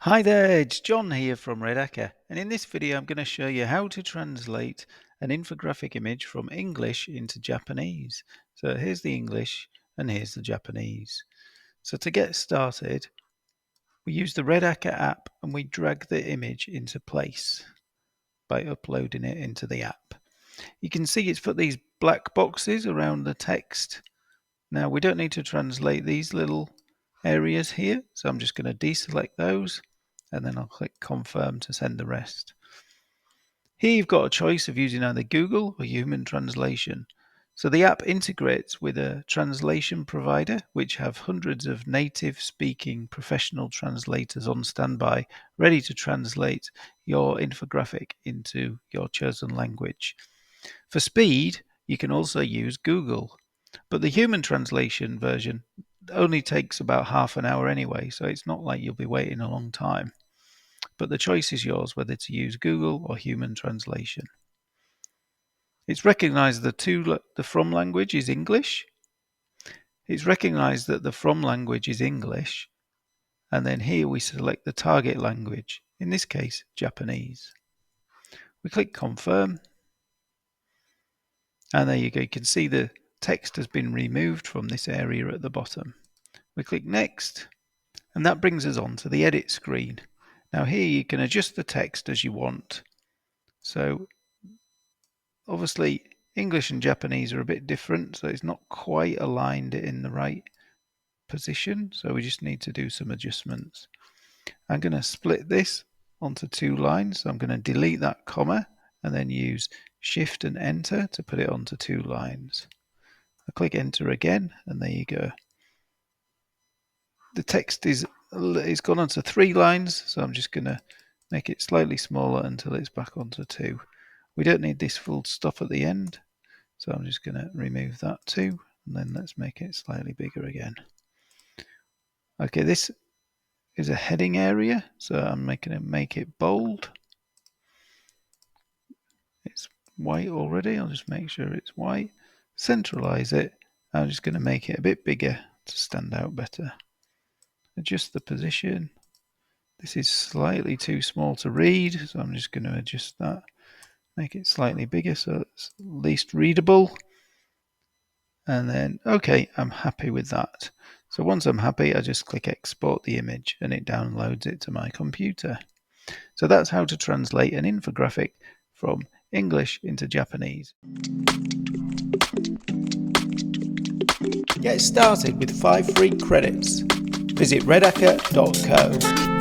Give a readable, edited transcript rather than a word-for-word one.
Hi there, it's John here from Red Hacker, and in this video I'm going to show you how to translate an infographic image from English into Japanese. So here's the English and here's the Japanese. So to get started, we use the Red Hacker app and we drag the image into place by uploading it into the app. You can see it's put these black boxes around the text. Now we don't need to translate these little areas here, so I'm just going to deselect those and then I'll click confirm to send the rest. Here you've got a choice of using either Google or human translation. So the app integrates with a translation provider which have hundreds of native speaking professional translators on standby ready to translate your infographic into your chosen language. For speed, you can also use Google, but the human translation version only takes about half an hour anyway, so it's not like you'll be waiting a long time. But the choice is yours whether to use Google or human translation. It's recognized the from language is English. It's recognized that the from language is English, and then here we select the target language, in this case Japanese. We click confirm, and there you go. You can see the text has been removed from this area at the bottom. We click next, and that brings us on to the edit screen. Now here you can adjust the text as you want. So obviously English and Japanese are a bit different, so it's not quite aligned in the right position, so we just need to do some adjustments. I'm going to split this onto two lines, so I'm going to delete that comma and then use Shift and Enter to put it onto two lines. I click Enter again, and there you go. The text is gone onto 3 lines, so I'm just going to make it slightly smaller until it's back onto 2. We don't need this full stop at the end, so I'm just going to remove that too, and then let's make it slightly bigger again. Okay, this is a heading area, so I'm make it bold. It's white already, I'll just make sure it's white. Centralize it. I'm just going to make it a bit bigger to stand out better. Adjust the position. This is slightly too small to read, so I'm just going to adjust that. Make it slightly bigger so it's least readable. And then, okay, I'm happy with that. So once I'm happy, I just click export the image and it downloads it to my computer. So that's how to translate an infographic from English into Japanese. Get started with 5 free credits. Visit redhacker.co.